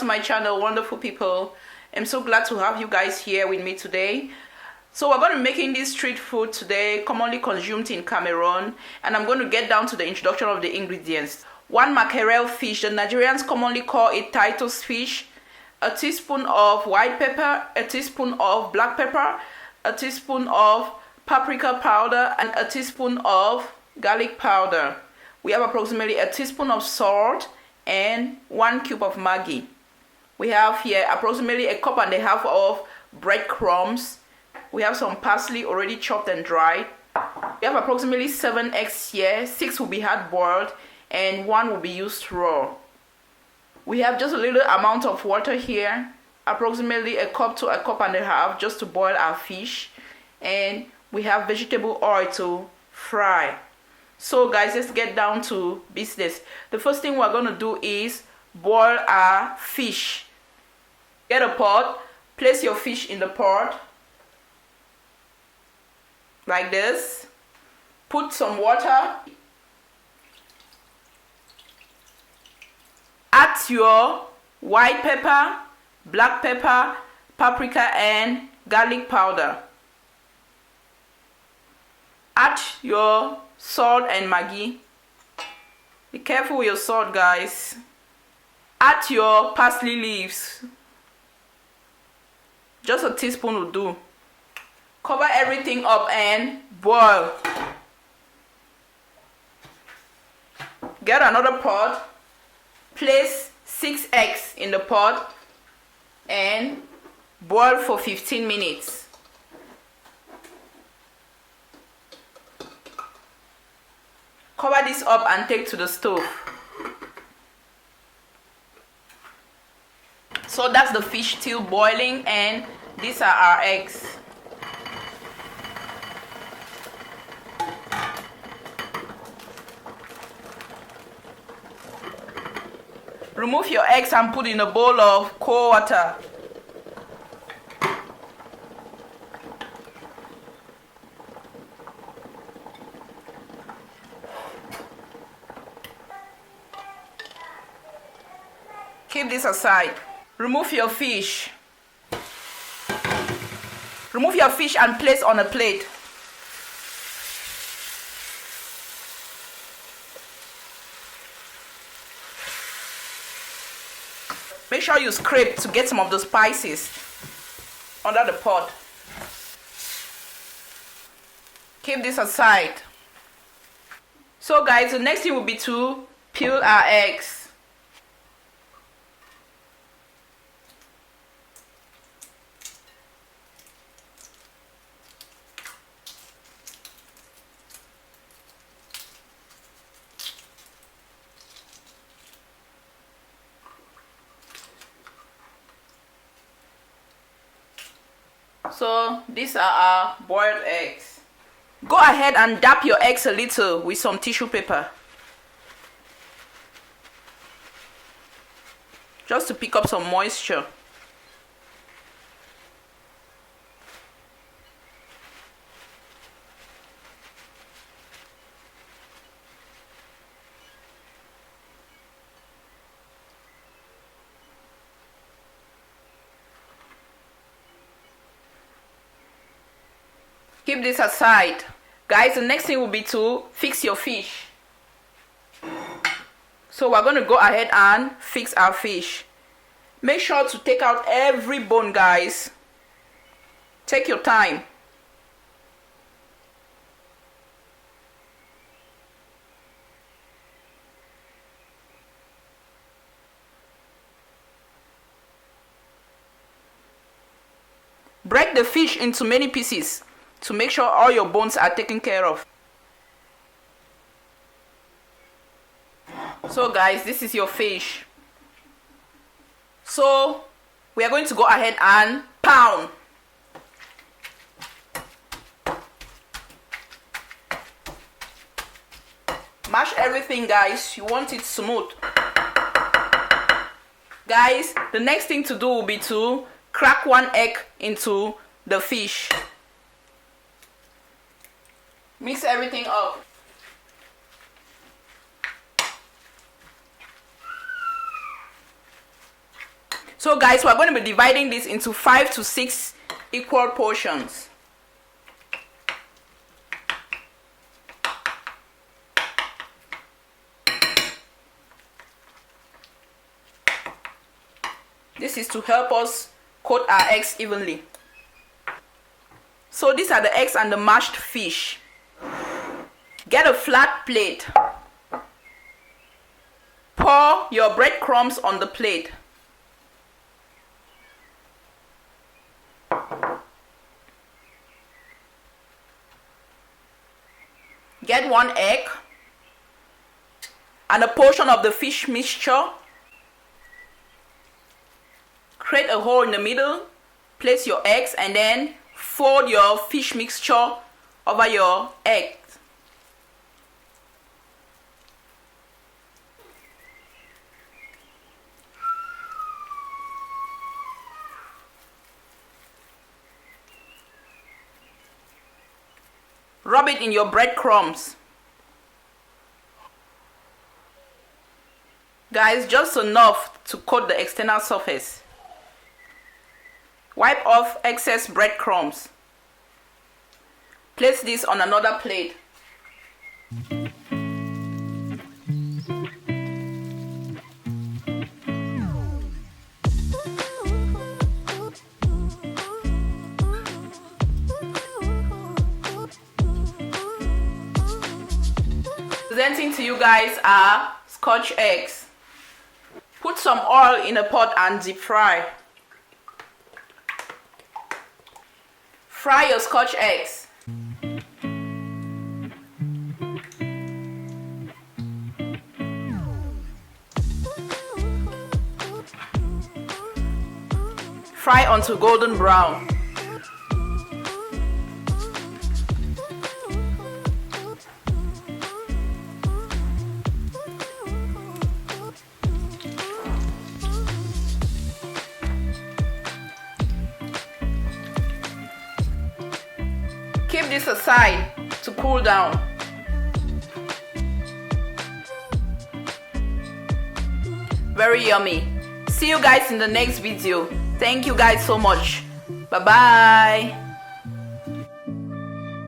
to my channel, wonderful people. I'm so glad to have you guys here with me today. So we're going to be making this street food today, commonly consumed in Cameroon, and I'm going to get down to the introduction of the ingredients. 1 mackerel fish, the Nigerians commonly call it Titus fish, a teaspoon of white pepper, a teaspoon of black pepper, a teaspoon of paprika powder, and a teaspoon of garlic powder. We have approximately a teaspoon of salt and 1 cube of Maggi. We have here approximately a cup and a half of breadcrumbs. We have some parsley already chopped and dried. We have approximately 7 eggs here. 6 will be hard boiled and 1 will be used raw. We have just a little amount of water here, approximately a cup to a cup and a half, just to boil our fish. And we have vegetable oil to fry. So guys, let's get down to business. The first thing we're going to do is boil our fish. Get a pot, place your fish in the pot like this. Put some water. Add your white pepper, black pepper, paprika and garlic powder. Add your salt and Maggi. Be careful with your salt, guys. Add your parsley leaves. Just a teaspoon will do. Cover everything up and boil. Get another pot. Place 6 eggs in the pot and boil for 15 minutes. Cover this up and take to the stove. So that's the fish still boiling, and these are our eggs. Remove your eggs and put in a bowl of cold water. Keep this aside. Remove your fish. Remove your fish and place on a plate. Make sure you scrape to get some of the spices under the pot. Keep this aside. So guys, the next thing will be to peel our eggs. So these are our boiled eggs. Go ahead and dap your eggs a little with some tissue paper, just to pick up some moisture. Keep this aside. Guys, the next thing will be to fix your fish. So we're going to go ahead and fix our fish. Make sure to take out every bone, guys. Take your time. Break the fish into many pieces to make sure all your bones are taken care of. So guys, this is your fish. So we are going to go ahead and pound. Mash everything, guys. You want it smooth. Guys, the next thing to do will be to crack 1 egg into the fish. Mix everything up. So guys, we're going to be dividing this into 5 to 6 equal portions. This is to help us coat our eggs evenly. So these are the eggs and the mashed fish. Get a flat plate. Pour your breadcrumbs on the plate. Get 1 egg and a portion of the fish mixture. Create a hole in the middle, place your eggs, and then fold your fish mixture over your eggs. Rub it in your breadcrumbs. Guys, just enough to coat the external surface. Wipe off excess breadcrumbs. Place this on another plate. Presenting to you guys are Scotch eggs. Put some oil in a pot and deep fry. Fry your Scotch eggs. Fry until golden brown. Keep this aside to cool down. Very yummy. See you guys in the next video. Thank you guys so much. Bye bye.